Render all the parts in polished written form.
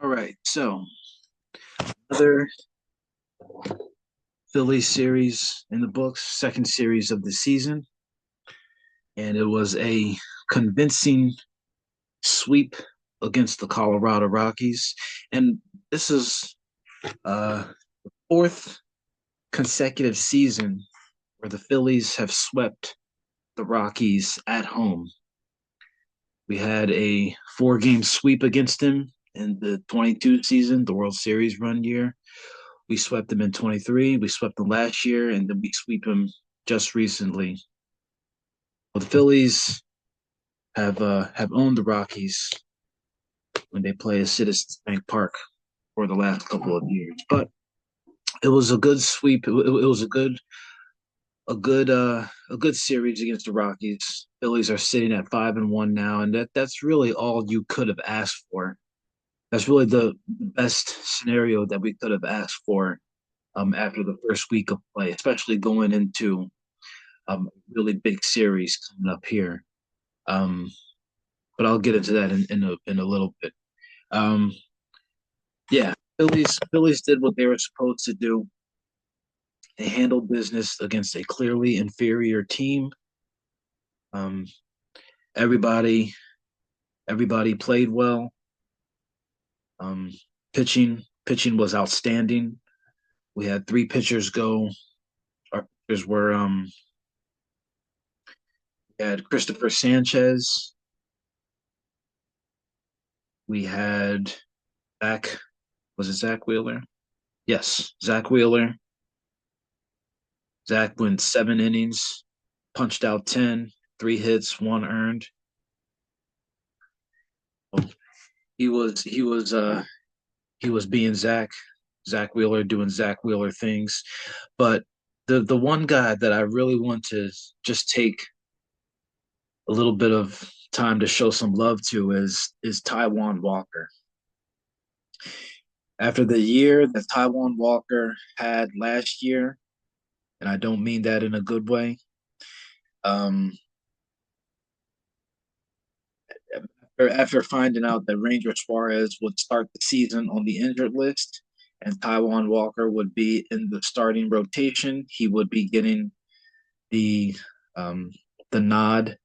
All right, so another Phillies series in the books, second series of the season, and it was a convincing sweep against the Colorado Rockies. And this is fourth consecutive season where the Phillies have swept the Rockies at home. We had a four-game sweep against them in the 22 season, the World Series run year. We swept them in 23. We swept them last year, and then we sweep them just recently. Well, the Phillies have owned the Rockies when they play at Citizens Bank Park for the last couple of years. But it was a good sweep. It was a good series against the Rockies. Phillies are sitting at 5-1 now, and that's really all you could have asked for. That's really the best scenario that we could have asked for after the first week of play, especially going into a really big series coming up here. Um, but I'll get into that in a little bit. Um, yeah, Phillies did what they were supposed to do. They handled business against a clearly inferior team. Um, everybody everybody played well. Um, pitching was outstanding. We had three pitchers go. Our pitchers were we had Christopher Sanchez. We had Zach. Was it Zach Wheeler? Yes, Zach Wheeler. Zach went 7 innings, punched out 10, 3 hits, one earned. He was being Zach Wheeler doing Zach Wheeler things. But the one guy that I really want to just take a little bit of time to show some love to is Taiwan Walker. After the year that Taiwan Walker had last year, and I don't mean that in a good way. Um, after finding out that Ranger Suarez would start the season on the injured list and Taiwan Walker would be in the starting rotation, he would be getting the um, the nod.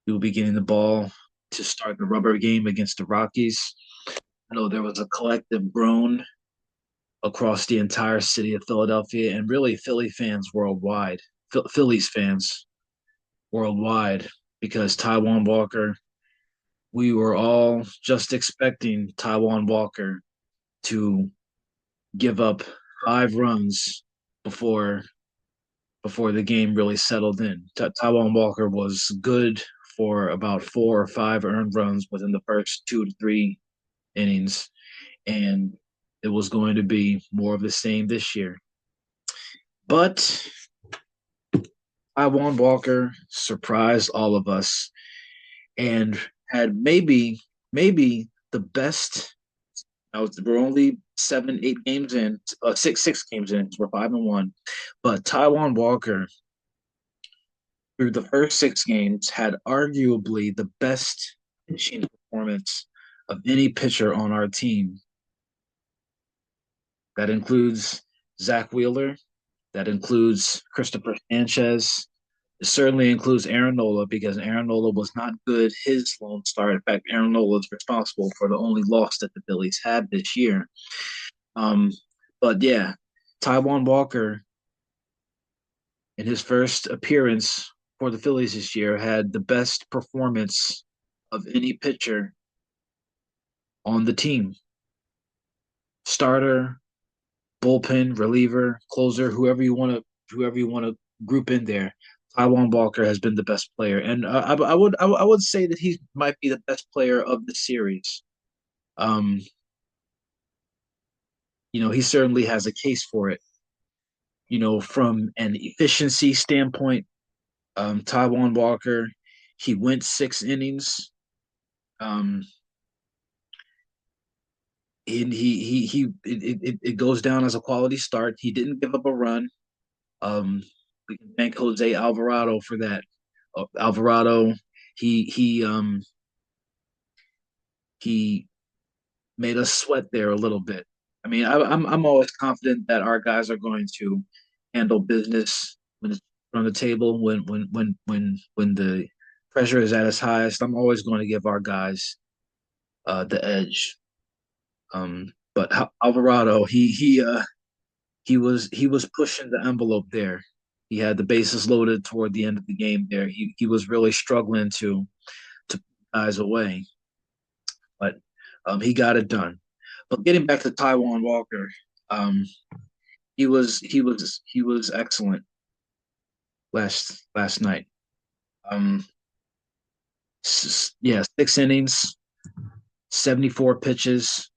He will be getting the ball to start the rubber game against the Rockies. I know there was a collective groan across the entire city of Philadelphia and really Philly fans worldwide, Phillies fans worldwide, because Taiwan Walker, we were all just expecting Taiwan Walker to give up 5 runs before before the game really settled in. Taiwan Walker was good for about 4 or 5 earned runs within the first 2 to 3 innings, and it was going to be more of the same this year. But Taiwan Walker surprised all of us and had maybe the best. We're only 7, 8 games in, six games in. So we're 5-1, but Taiwan Walker through the first 6 games had arguably the best pitching performance of any pitcher on our team. That includes Zach Wheeler. That includes Christopher Sanchez. It certainly includes Aaron Nola because Aaron Nola was not good his lone start. In fact, Aaron Nola is responsible for the only loss that the Phillies had this year. Um, but yeah, Taiwan Walker in his first appearance for the Phillies this year had the best performance of any pitcher on the team. Starter, bullpen, reliever, closer, whoever you want to group in there. Taiwan Walker has been the best player, and I would say that he might be the best player of the series. Um, he certainly has a case for it. From an efficiency standpoint, Taiwan Walker, he went 6 innings. Um, and it goes down as a quality start. He didn't give up a run. Um, we can thank Jose Alvarado for that. Alvarado, he he um he made us sweat there a little bit. I mean, I'm always confident that our guys are going to handle business when it's on the table, when the pressure is at its highest. I'm always going to give our guys the edge. But Alvarado, he was pushing the envelope there. He had the bases loaded toward the end of the game there. He was really struggling to put guys away, but he got it done. But getting back to Taiwan Walker, um, he was excellent last night. Um, yeah, 6 innings, 74 pitches.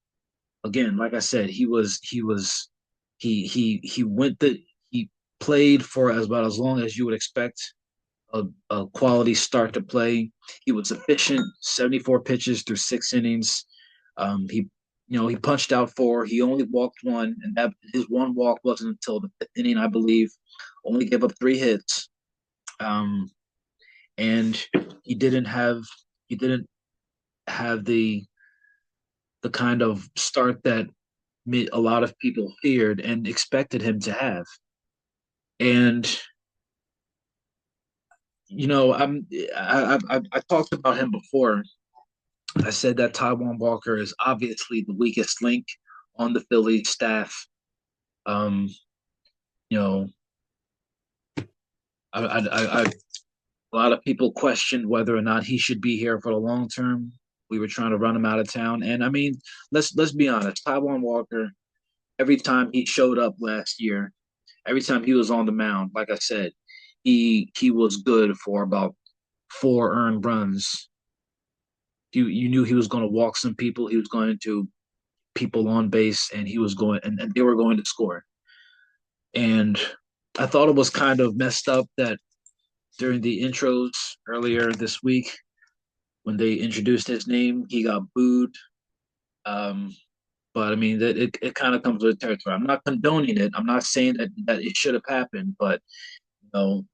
Again, like I said, he went the he played for about as long as you would expect a quality start to play. He was efficient, 74 pitches through 6 innings. He punched out four. He only walked one, and that his one walk wasn't until the fifth inning, I believe. Only gave up 3 hits. Um, and he didn't have he didn't have the kind of start that a lot of people feared and expected him to have. And I talked about him before. I said that Taiwan Walker is obviously the weakest link on the Philly staff. Um, you know, a lot of people questioned whether or not he should be here for the long term. We were trying to run him out of town, and I mean, let's be honest. Taiwan Walker, every time he showed up last year, every time he was on the mound, like I said, he was good for about 4 earned runs. You knew he was going to walk some people. He was going to people on base, and he was going, and they were going to score. And I thought it was kind of messed up that during the intros earlier this week, when they introduced his name, he got booed. Um, but I mean, that it kind of comes with territory. I'm not condoning it. I'm not saying that it should have happened, but you know,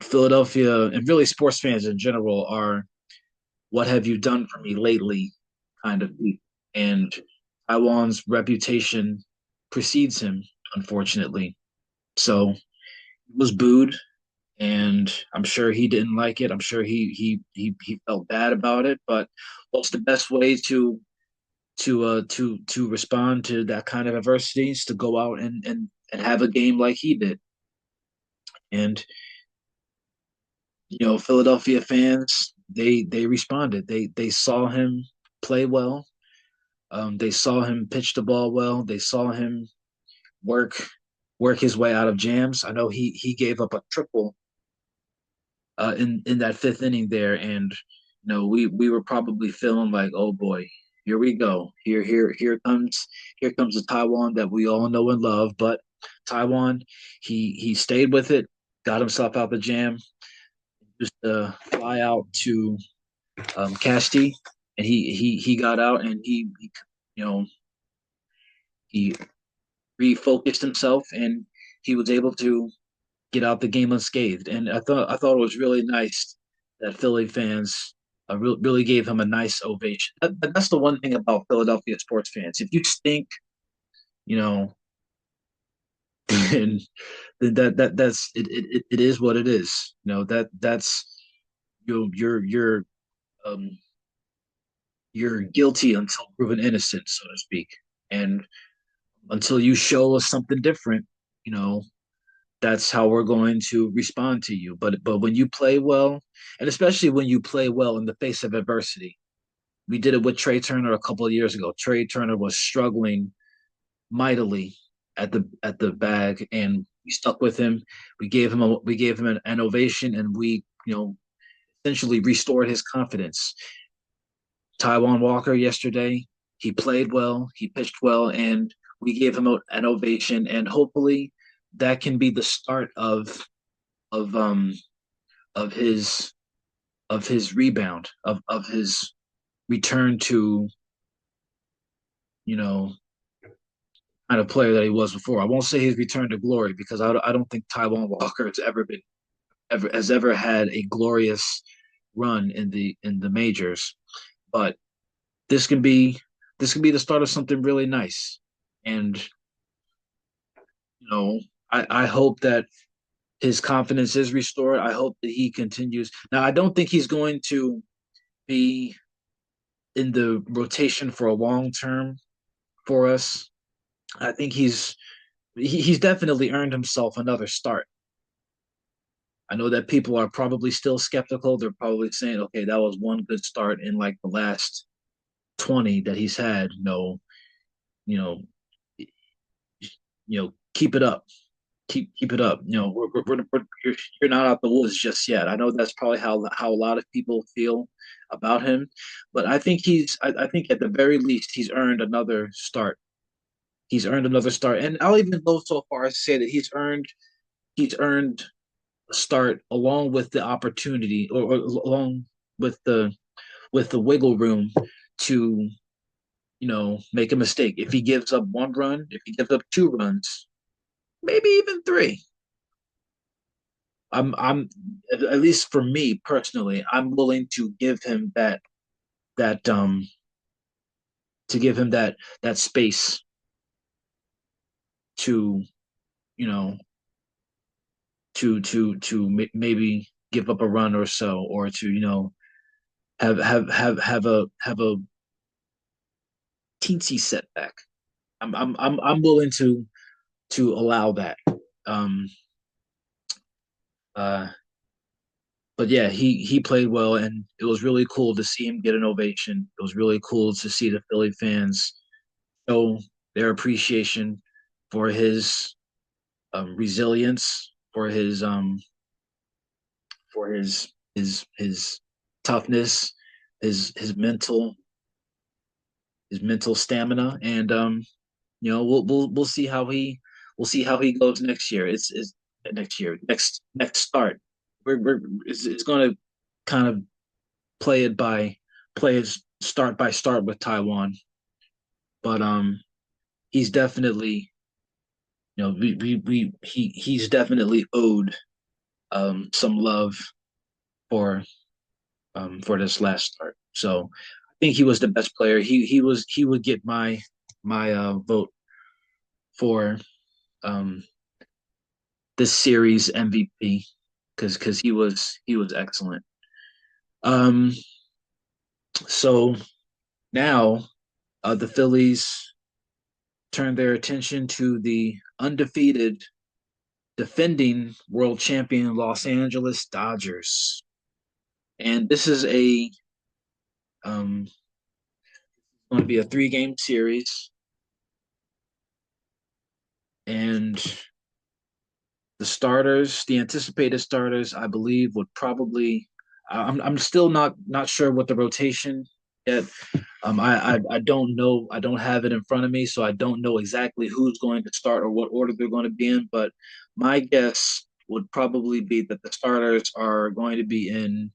Philadelphia and really sports fans in general are what have you done for me lately kind of people. And Taiwan's reputation precedes him, unfortunately. So he was booed, and I'm sure he didn't like it. I'm sure he felt bad about it. But what's the best way to respond to that kind of adversity is to go out and have a game like he did. And Philadelphia fans, they responded. They saw him play well. They saw him pitch the ball well. They saw him work work his way out of jams. I know he gave up a triple in that fifth inning there, and we were probably feeling like, oh boy, here we go. Here comes the Taiwan that we all know and love. But Taiwan, he stayed with it, got himself out the jam, just fly out to Casti, and he got out, and he you know he refocused himself, and he was able to get out the game unscathed. And I thought it was really nice that Philly fans really gave him a nice ovation. That's the one thing about Philadelphia sports fans. If you stink, you know, then that's it is what it is. That's you're um you're guilty until proven innocent, so to speak. And until you show us something different, you know, that's how we're going to respond to you. But when you play well, and especially when you play well in the face of adversity, we did it with Trey Turner a couple of years ago. Trey Turner was struggling mightily at the bag, and we stuck with him. We gave him an ovation, and we essentially restored his confidence. Taiwan Walker yesterday, he played well, he pitched well, and we gave him an ovation, and hopefully that can be the start of um of his of his rebound, of his return to you know kind of player that he was before. I won't say his return to glory, because I don't think Taiwan Walker has ever had a glorious run in the majors, but this can be this can be the start of something really nice. And you know, I hope that his confidence is restored. I hope that he continues. Now, I don't think he's going to be in the rotation for a long term for us. I think he's definitely earned himself another start. I know that people are probably still skeptical. They're probably saying, okay, that was one good start in like the last 20 that he's had. No, you know, keep it up. Keep it up. You're not out the woods just yet. I know that's probably how a lot of people feel about him, but I think at the very least he's earned another start. He's earned another start, and I'll even go so far as to say that he's earned a start along with the opportunity, or along with the wiggle room to make a mistake. If he gives up one run, if he gives up two runs, maybe even three, I'm at least for me personally, I'm willing that to give him that space to you know maybe give up a run or so, or to have a teensy setback. I'm willing to allow that. Um uh but yeah, he played well, and it was really cool to see him get an ovation. It was really cool to see the Philly fans show their appreciation for his resilience, for his toughness, his his mental stamina, and we'll see how he goes next year. It's next year, next start. It's going to kind of play it start by start with Taiwan, but he's definitely he's definitely owed some love for for this last start. So I think he was the best player. He would get my vote for um this series MVP, because he was excellent. Um so now the Phillies turn their attention to the undefeated defending world champion Los Angeles Dodgers. And this is a um going to be a 3-game series, and the anticipated starters, I believe, would probably. I'm still not sure what the rotation yet. I don't know. I don't have it in front of me, so I don't know exactly who's going to start or what order they're going to be in. But my guess would probably be that the starters are going to be in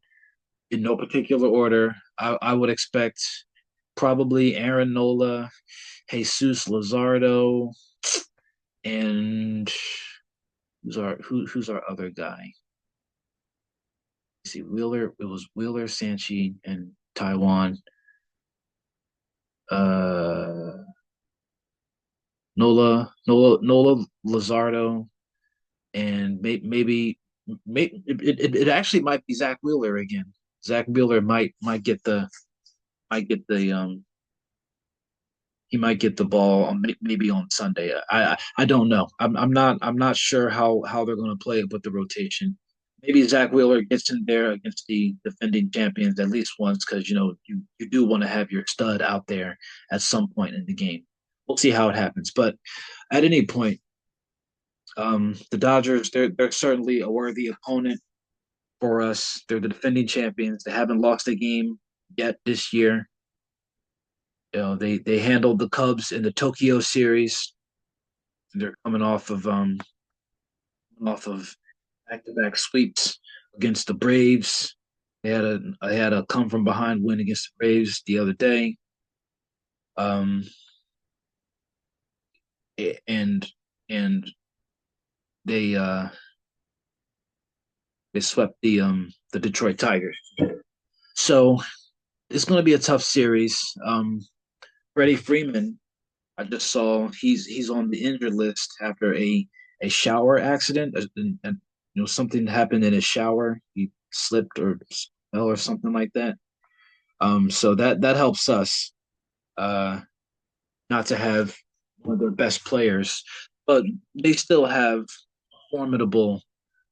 no particular order. I would expect probably Aaron Nola, Jesus Lazardo, and who's our other guy? See, Wheeler. It was Wheeler, Sanchi, and Taiwan. Uh, Nola, Lazardo, and it actually might be Zach Wheeler again. Zach Wheeler might get the he might get the ball maybe on Sunday. I don't know. I'm not sure how they're going to play it with the rotation. Maybe Zach Wheeler gets in there against the defending champions at least once, because you do want to have your stud out there at some point in the game. We'll see how it happens, but at any point, the Dodgers, they're certainly a worthy opponent for us. They're the defending champions. They haven't lost a game yet this year. They handled the Cubs in the Tokyo series. They're coming off of back-to-back sweeps against the Braves. They had a come from behind win against the Braves the other day. Um, and and they uh they swept the Detroit Tigers. So it's going to be a tough series. Freddie Freeman, I just saw he's on the injured list after a shower accident, and something happened in his shower. He slipped or fell or something like that. So that helps us uh, not to have one of their best players, but they still have a formidable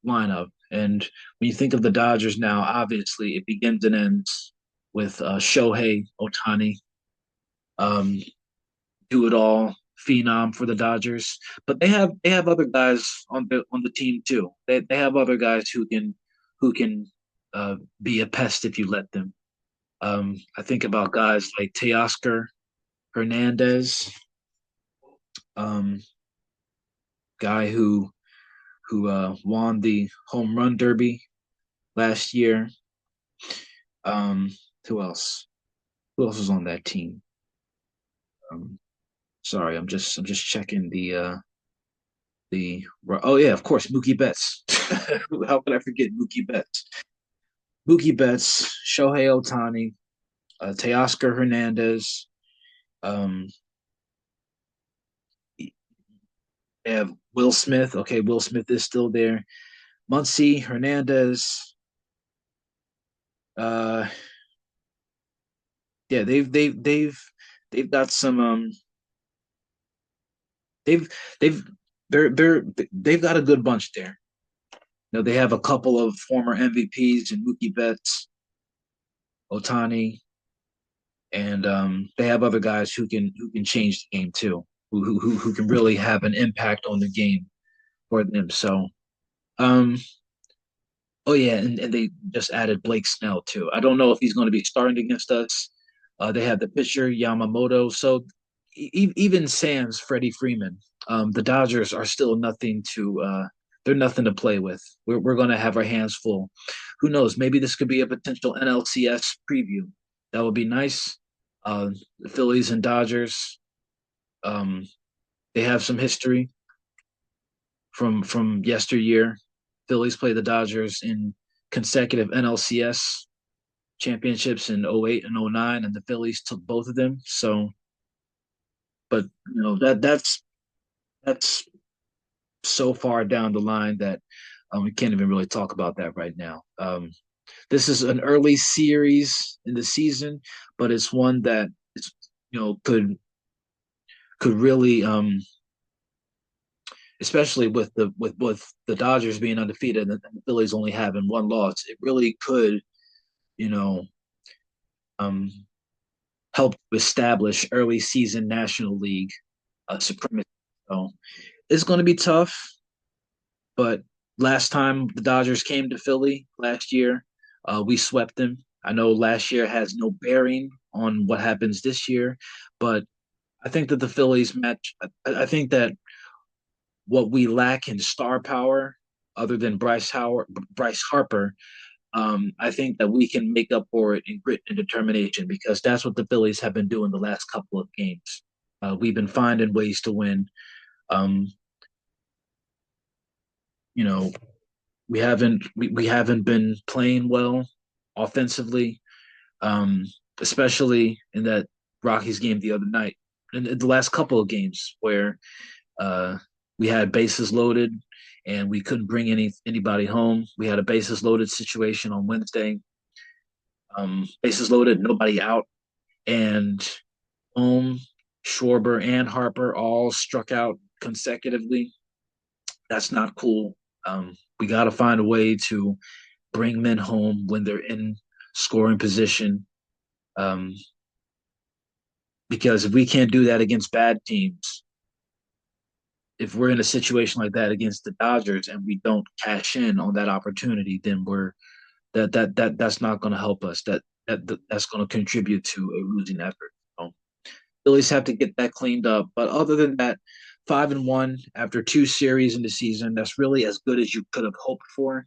lineup. And when you think of the Dodgers now, obviously it begins and ends with Shohei Ohtani. Um, do it all phenom for the Dodgers. But they have other guys on the team too. They have other guys who can be a pest if you let them. I think about guys like Teoscar Hernandez, um, guy who won the home run derby last year. Um, who else? Who else was on that team? Um, sorry, I'm just checking the oh yeah, of course, Mookie Betts. How could I forget Mookie Betts? Mookie Betts, Shohei Ohtani, Teoscar Hernandez. Um, they have Will Smith. Okay, Will Smith is still there. Muncy, Hernandez. Uh, yeah, they've got some. They've they've they've got a good bunch there. They have a couple of former MVPs and Mookie Betts, Otani, and they have other guys who can change the game too, who can really have an impact on the game for them. So, um, oh yeah, and they just added Blake Snell too. I don't know if he's going to be starting against us. They have the pitcher Yamamoto. So even sans Freddie Freeman, the Dodgers are still nothing to. They're nothing to play with. We're going to have our hands full. Who knows? Maybe this could be a potential NLCS preview. That would be nice. The Phillies and Dodgers. Um, they have some history from yesteryear. Phillies play the Dodgers in consecutive NLCS championships in '08 and '09, and the Phillies took both of them. So, but that's so far down the line that we can't even really talk about that right now. This is an early series in the season, but it's one that is, could really especially with the Dodgers being undefeated and the Phillies only having one loss, it really could, you know, um, help establish early season National League supremacy. So it's going to be tough, but last time the Dodgers came to Philly last year, we swept them. I know last year has no bearing on what happens this year, but I think that the Phillies match. I think that what we lack in star power, other than Bryce Harper, I think that we can make up for it in grit and determination because that's what the Phillies have been doing the last couple of games. We've been finding ways to win. Um, you know, we haven't been playing well offensively, um, especially in that Rockies game the other night. In the last couple of games where uh, we had bases loaded and we couldn't bring anybody home. We had a bases loaded situation on Wednesday. Bases loaded, nobody out, and home, Schwarber and Harper all struck out consecutively. That's not cool. We got to find a way to bring men home when they're in scoring position. Um, because if we can't do that against bad teams, if we're in a situation like that against the Dodgers and we don't cash in on that opportunity, then that's not going to help us. That's going to contribute to a losing effort. So Phillies have to get that cleaned up. But other than that, 5-1 after two series in the season, that's really as good as you could have hoped for,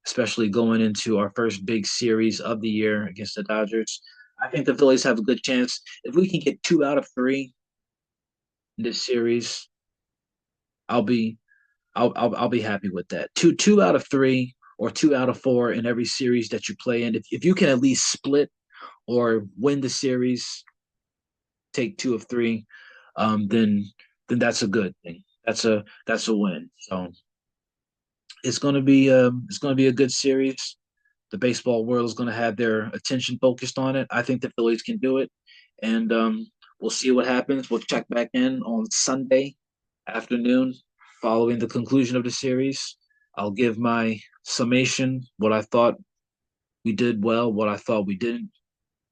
especially going into our first big series of the year against the Dodgers. I think the Phillies have a good chance if we can get 2 out of 3 in this series. I'll be I'll be happy with that. Two out of 3 or 2 out of 4 in every series that you play in. If you can at least split or win the series, take two of three, then that's a good thing. That's a win. So it's gonna be a good series. The baseball world is gonna have their attention focused on it. I think the Phillies can do it, and we'll see what happens. We'll check back in on Sunday afternoon following the conclusion of the series. I'll give my summation, what I thought we did well, what I thought we didn't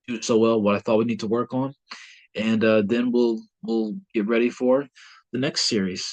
do so well, what I thought we need to work on, and then we'll get ready for the next series.